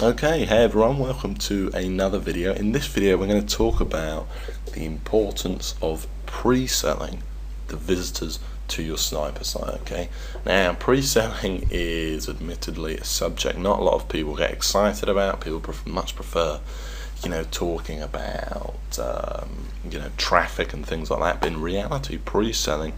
Okay, hey everyone, welcome to another video. In this video we're going to talk about the importance of pre-selling the visitors to your sniper site. Okay, now pre-selling is admittedly a subject not a lot of people get excited about. People much prefer, talking about traffic and things like that, but in reality pre-selling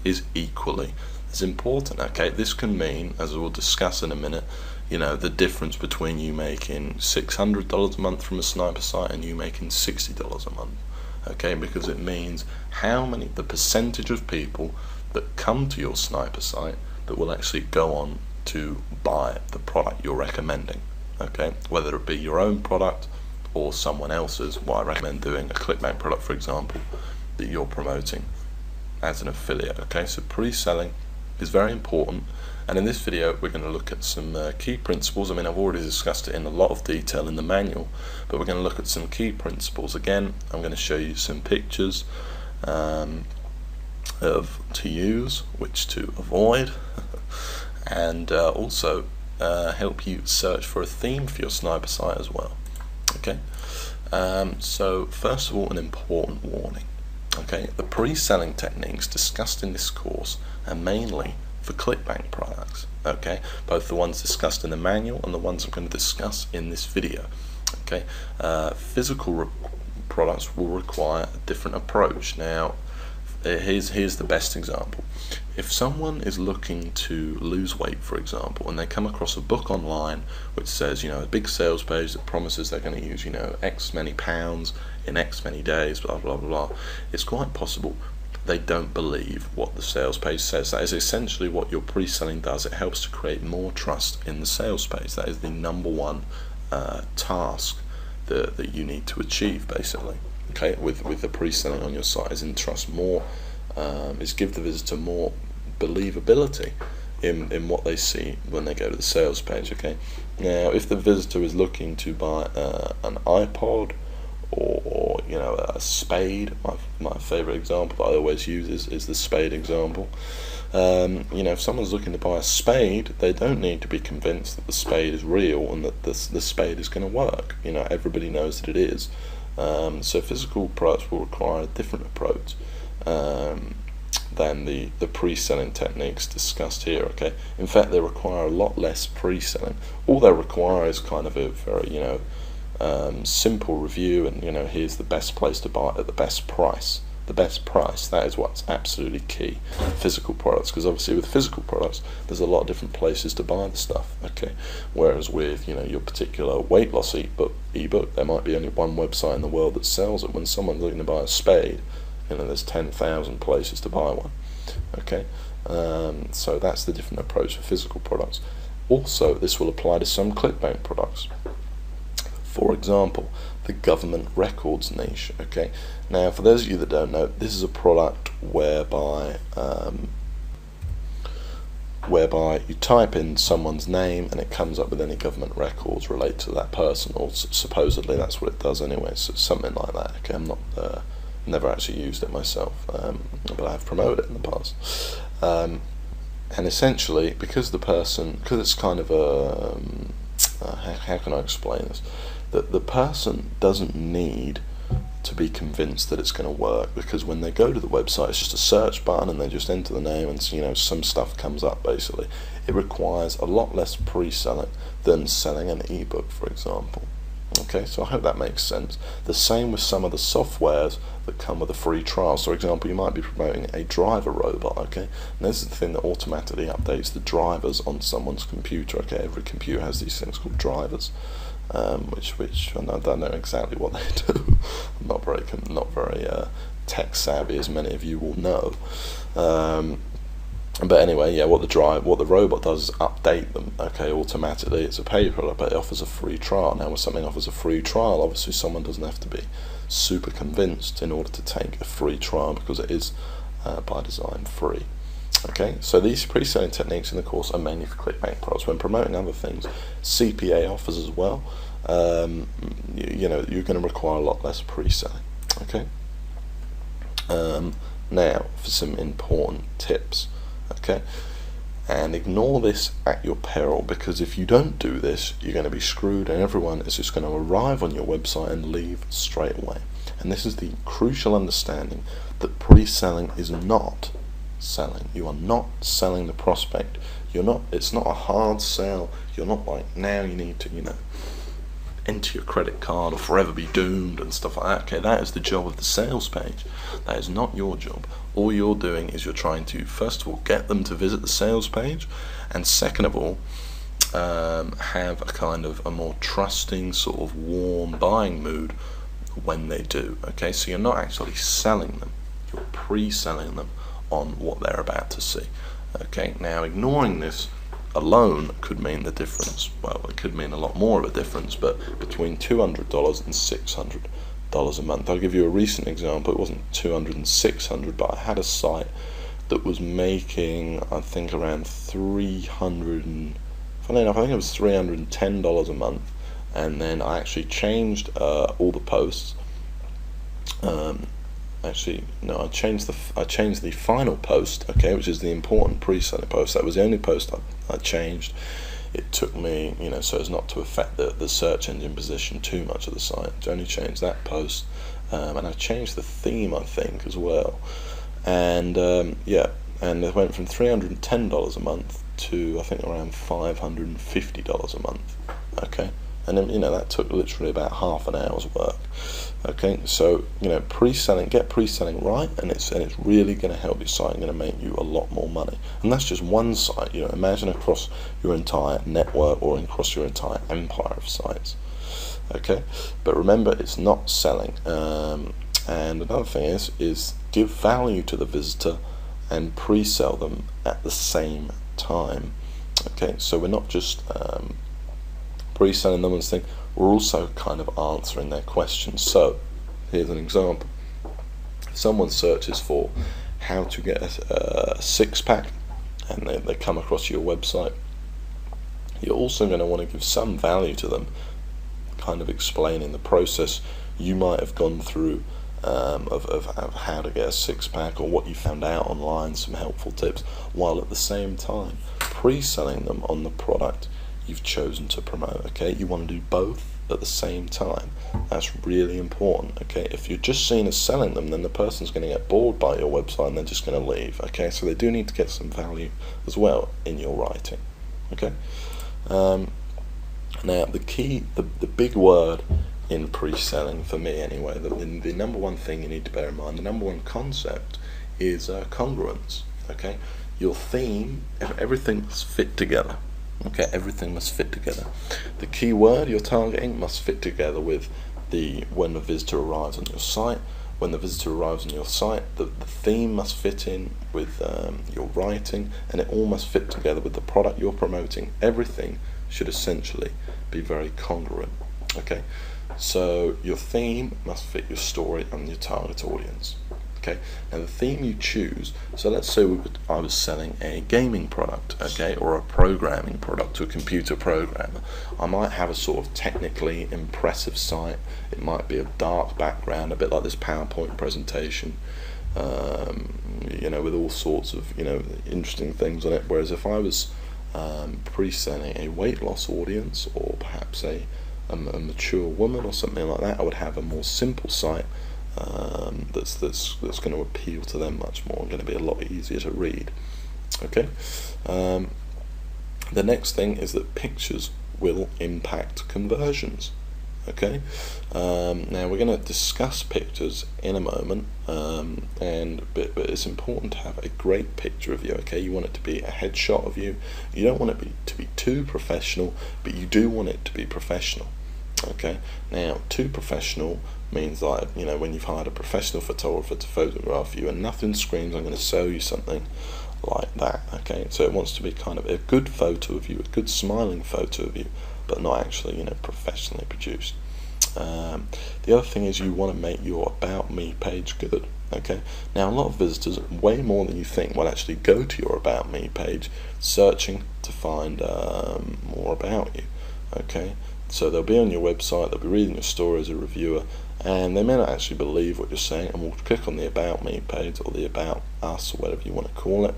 is equally as important. Okay, this can mean, as we'll discuss in a minute, the difference between you making $600 a month from a sniper site and you making $60 a month. Okay, because it means the percentage of people that come to your sniper site that will actually go on to buy the product you're recommending. Okay, whether it be your own product or someone else's. What I recommend doing, a ClickBank product for example, that you're promoting as an affiliate. Okay, so pre-selling is very important, and in this video we're going to look at some key principles. I've already discussed it in a lot of detail in the manual, but we're going to look at some key principles. Again, I'm going to show you some pictures to use, which to avoid, and also help you search for a theme for your sniper site as well. Okay, so first of all, an important warning. Okay, the pre-selling techniques discussed in this course are mainly for ClickBank products. Okay, both the ones discussed in the manual and the ones I'm going to discuss in this video. Okay, physical products will require a different approach. Now, here's the best example. If someone is looking to lose weight, for example, and they come across a book online which says, a big sales page that promises they're going to use, X many pounds in X many days, blah blah blah, it's quite possible they don't believe what the sales page says. That is essentially what your pre-selling does. It helps to create more trust in the sales page. That is the number one task that you need to achieve, basically. Okay, with the pre-selling on your site, is entrust more, is give the visitor more believability in what they see when they go to the sales page. Okay, now if the visitor is looking to buy an iPod or a spade, my favorite example that I always use is the spade example. If someone's looking to buy a spade, they don't need to be convinced that the spade is real and that the spade is going to work. Everybody knows that it is. So physical products will require a different approach than the pre-selling techniques discussed here. Okay, in fact they require a lot less pre-selling. All they require is kind of a very simple review, and here's the best place to buy it at the best price. The best price, that is what's absolutely key. Physical products, because obviously with physical products there's a lot of different places to buy the stuff. Okay, whereas with your particular weight loss ebook, there might be only one website in the world that sells it. When someone's looking to buy a spade, there's 10,000 places to buy one. Okay, so that's the different approach for physical products. Also, this will apply to some ClickBank products. For example, the government records niche. Okay, now for those of you that don't know, this is a product whereby you type in someone's name and it comes up with any government records related to that person, or supposedly that's what it does anyway. So something like that. Okay, I'm not never actually used it myself, but I've promoted it in the past. And essentially, because it's kind of a how can I explain this? That the person doesn't need to be convinced that it's going to work, because when they go to the website it's just a search button and they just enter the name and some stuff comes up. Basically, it requires a lot less pre-selling than selling an ebook, for example. Okay, so I hope that makes sense. The same with some of the softwares that come with a free trial. So for example, you might be promoting a driver robot. Okay, and this is the thing that automatically updates the drivers on someone's computer. Okay, every computer has these things called drivers, which I don't know exactly what they do. I'm not very tech savvy, as many of you will know. But anyway, yeah, what the robot does is update them. Okay, automatically. It's a paid product, but it offers a free trial. Now, when something offers a free trial, obviously someone doesn't have to be super convinced in order to take a free trial, because it is by design free. Okay, so these pre-selling techniques in the course are mainly for ClickBank products. When promoting other things, CPA offers as well, you're going to require a lot less pre-selling. Okay. Now for some important tips. Okay, And ignore this at your peril, because if you don't do this, you're going to be screwed, and everyone is just going to arrive on your website and leave straight away. And this is the crucial understanding that pre-selling is not selling. You are not selling the prospect. It's not a hard sell. You're not like, now you need to, enter your credit card or forever be doomed and stuff like that. Okay, that is the job of the sales page. That is not your job. All you're doing is you're trying to, first of all, get them to visit the sales page, and second of all, have a kind of a more trusting, sort of warm buying mood when they do. Okay, so you're not actually selling them, you're pre-selling them on what they're about to see. Okay, now ignoring this alone could mean the difference. Well, it could mean a lot more of a difference, but between $200 and $600 a month. I'll give you a recent example. It wasn't $200 and $600, but I had a site that was making, I think, around $300 and, funny enough, I think it was $310 a month. And then I actually changed all the posts. Actually, no, I changed the final post, okay, which is the important pre-selling post. That was the only post I changed. It took me, so as not to affect the search engine position too much of the site. I only changed that post, and I changed the theme, I think, as well. And yeah, and it went from $310 a month to, I think, around $550 a month. Okay. And then, that took literally about half an hour's work. Okay, so, pre-selling, get pre-selling right, and it's really going to help your site, going to make you a lot more money. And that's just one site. Imagine across your entire network or across your entire empire of sites. Okay, but remember, it's not selling. And another thing is give value to the visitor and pre-sell them at the same time. Okay, so we're not just pre-selling them and thing, we're also kind of answering their questions. So here's an example. If someone searches for how to get a six-pack and they come across your website, you're also going to want to give some value to them, kind of explaining the process you might have gone through of how to get a six-pack, or what you found out online, some helpful tips, while at the same time pre-selling them on the product you've chosen to promote. Okay, you want to do both at the same time. That's really important. Okay, if you're just seen as selling them, then the person's going to get bored by your website and they're just going to leave. Okay, so they do need to get some value as well in your writing. Okay, now the key, the big word in pre-selling, for me anyway, the number one thing you need to bear in mind, the number one concept is congruence. Okay, your theme, everything must fit together. Okay, everything must fit together. The key word you're targeting must fit together with when the visitor arrives on your site. When the visitor arrives on your site, the theme must fit in with your writing, and it all must fit together with the product you're promoting. Everything should essentially be very congruent. Okay, so your theme must fit your story and your target audience. Okay, now the theme you choose, so let's say I was selling a gaming product, okay, or a programming product to a computer programmer. I might have a sort of technically impressive site. It might be a dark background, a bit like this PowerPoint presentation, with all sorts of, interesting things on it. Whereas if I was pre-selling a weight loss audience, or perhaps a mature woman or something like that, I would have a more simple site that's going to appeal to them much more, and going to be a lot easier to read. Okay, the next thing is that pictures will impact conversions. Okay, now we're going to discuss pictures in a moment, but it's important to have a great picture of you. Okay, you want it to be a headshot of you. You don't want it to be too professional, but you do want it to be professional. Okay, now too professional means like, when you've hired a professional photographer to photograph you, and nothing screams I'm going to sell you something like that. Okay, so it wants to be kind of a good photo of you, a good smiling photo of you, but not actually professionally produced. The other thing is you want to make your About Me page good. Okay, now a lot of visitors, way more than you think, will actually go to your About Me page searching to find more about you. Okay, so they'll be on your website, they'll be reading your story as a reviewer, and they may not actually believe what you're saying, and will click on the About Me page, or the About Us, or whatever you want to call it,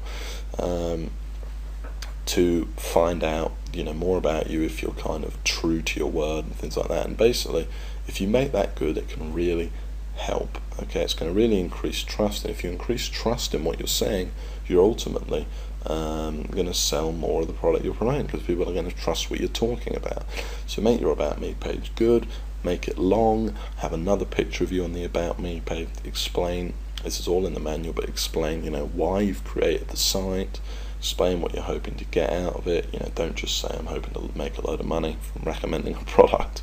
to find out, you know, more about you if you're kind of true to your word and things like that. And basically, if you make that good, it can really help. Okay, it's going to really increase trust, and if you increase trust in what you're saying, you're ultimately going to sell more of the product you're promoting, because people are going to trust what you're talking about. So make your About Me page good, make it long, have another picture of you on the About Me page, explain, this is all in the manual, but explain, you know, why you've created the site, explain what you're hoping to get out of it. You know, don't just say I'm hoping to make a load of money from recommending a product.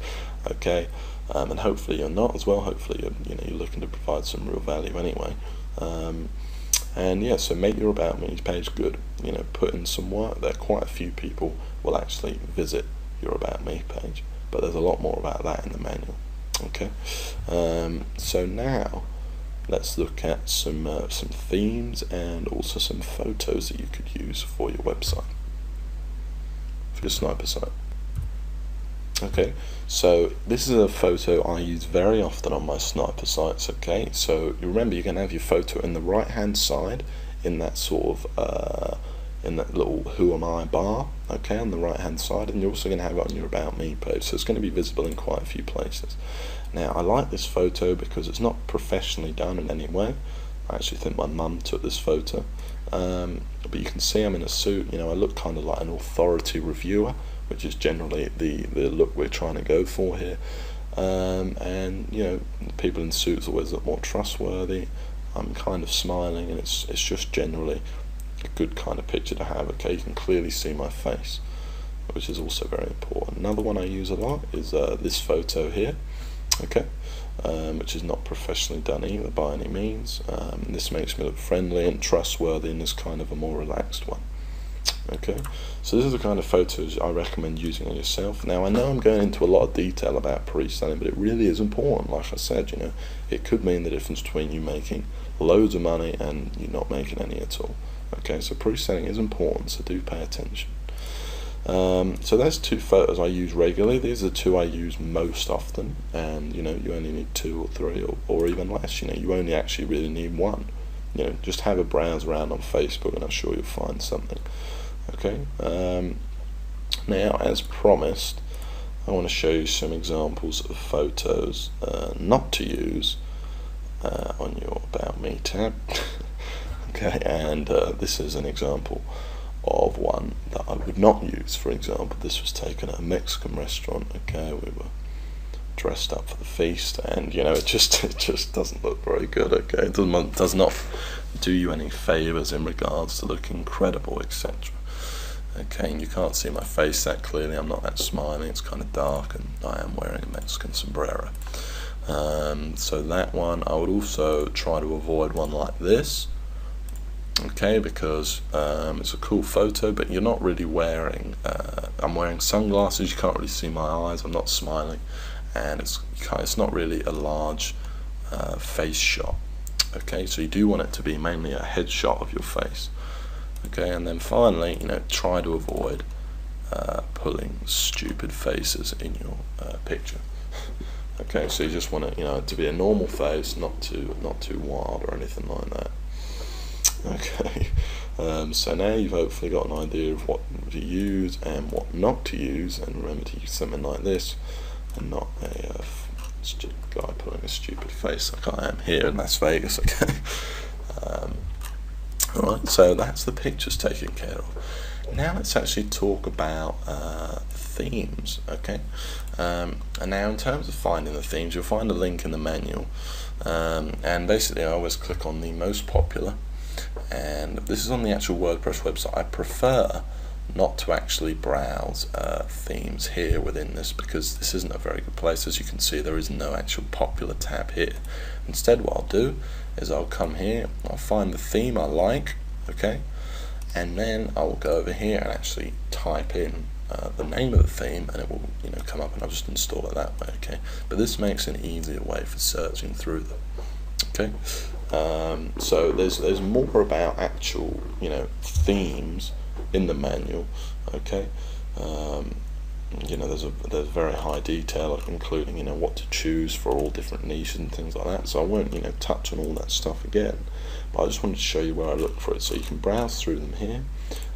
Okay, and hopefully you're not as well. Hopefully you're looking to provide some real value anyway. And yeah, so make your About Me page good. You know, put in some work there. Quite a few people will actually visit your About Me page, but there's a lot more about that in the manual. Okay, so now let's look at some themes and also some photos that you could use for your website, for your sniper site. Okay, so this is a photo I use very often on my sniper sites. Okay, so you remember you're going to have your photo in the right hand side in that sort of in that little who am I bar, okay, on the right hand side, and you're also going to have it on your About Me page, so it's going to be visible in quite a few places. Now I like this photo because it's not professionally done in any way. I actually think my mum took this photo, but you can see I'm in a suit. You know, I look kind of like an authority reviewer, which is generally the look we're trying to go for here. And you know, people in suits always look more trustworthy. I'm kind of smiling, and it's just generally a good kind of picture to have. Okay, you can clearly see my face, which is also very important. Another one I use a lot is this photo here. Okay, which is not professionally done either by any means. This makes me look friendly and trustworthy, and is kind of a more relaxed one. Okay, so this is the kind of photos I recommend using on yourself. Now I know I'm going into a lot of detail about pre-selling, but it really is important. Like I said, you know, it could mean the difference between you making loads of money and you not making any at all. Okay, so pre-selling is important, so do pay attention. So there's two photos I use regularly. These are two I use most often, and you know, you only need 2 or 3 or even less. You know, you only actually really need one. You know, just have a browse around on Facebook and I'm sure you'll find something. Okay, now as promised, I want to show you some examples of photos not to use on your About Me tab. Okay, and this is an example of one that I would not use. For example, this was taken at a Mexican restaurant. Okay, we were dressed up for the feast, and you know, it just doesn't look very good. Okay, it does not do you any favors in regards to looking credible, etc. Okay, and you can't see my face that clearly. I'm not that smiling. It's kind of dark, and I am wearing a Mexican sombrero. So that one, I would also try to avoid one like this. Okay, because it's a cool photo, but you're not really wearing, I'm wearing sunglasses, you can't really see my eyes, I'm not smiling, and it's not really a large face shot. Okay, so you do want it to be mainly a headshot of your face. Okay, and then finally, you know, try to avoid pulling stupid faces in your picture. Okay, so you just want it, you know, to be a normal face, not too wild or anything like that. Okay, so now you've hopefully got an idea of what to use and what not to use, and remember to use something like this and not a guy pulling a stupid face like I am here in Las Vegas. Okay, alright, so that's the pictures taken care of. Now let's actually talk about themes. Okay, and now in terms of finding the themes, you'll find a link in the manual, and basically I always click on the most popular. And this is on the actual WordPress website. I prefer not to actually browse themes here within this, because this isn't a very good place. As you can see, there is no actual popular tab here. Instead, what I'll do is I'll come here, I'll find the theme I like, okay, and then I'll go over here and actually type in the name of the theme, and it will, you know, come up, and I'll just install it that way. Okay, but this makes an easier way for searching through them. Okay, so there's more about actual, you know, themes in the manual. Okay, you know, there's very high detail, including, you know, what to choose for all different niches and things like that. So I won't, you know, touch on all that stuff again, but I just wanted to show you where I look for it, so you can browse through them here.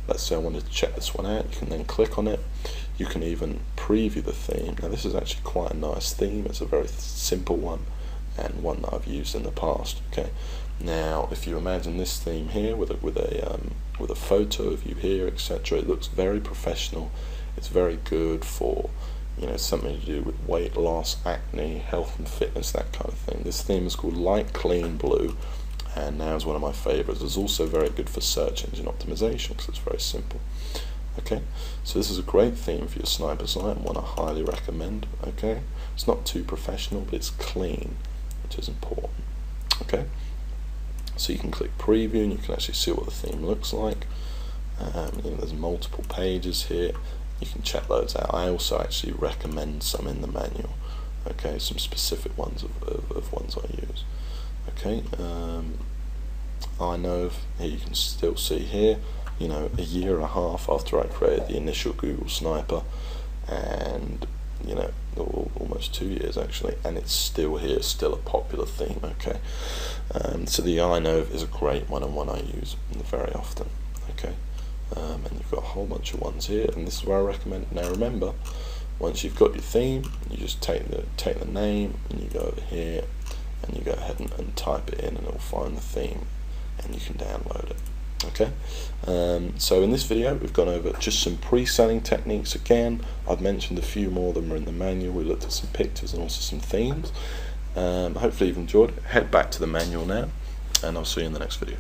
let's say I wanted to check this one out, you can then click on it. You can even preview the theme. Now this is actually quite a nice theme. It's a very simple one and one that I've used in the past. Okay. Now if you imagine this theme here with a photo of you here, etc., it looks very professional. It's very good for, you know, something to do with weight loss, acne, health and fitness, that kind of thing. This theme is called Light Clean Blue, and now is one of my favorites. It's also very good for search engine optimization because it's very simple. Okay, so this is a great theme for your sniper site and one I highly recommend. Okay, it's not too professional, but it's clean, which is important. Okay, so you can click preview and you can actually see what the theme looks like. You know, there's multiple pages here. You can check those out. I also actually recommend some in the manual. Okay, some specific ones of ones I use. Okay, I know here you can still see here, you know, a year and a half after I created the initial Google Sniper, and you know, almost 2 years actually, and it's still here, still a popular theme. Okay, so the iKnow is a great one and one I use very often. Okay, and you've got a whole bunch of ones here, and this is where I recommend. Now remember, once you've got your theme, you just take the name and you go over here and you go ahead and type it in, and it'll find the theme and you can download it. Okay, so in this video we've gone over just some pre-selling techniques. Again, I've mentioned a few more of them are in the manual. We looked at some pictures and also some themes. Hopefully you've enjoyed it. Head back to the manual now, and I'll see you in the next video.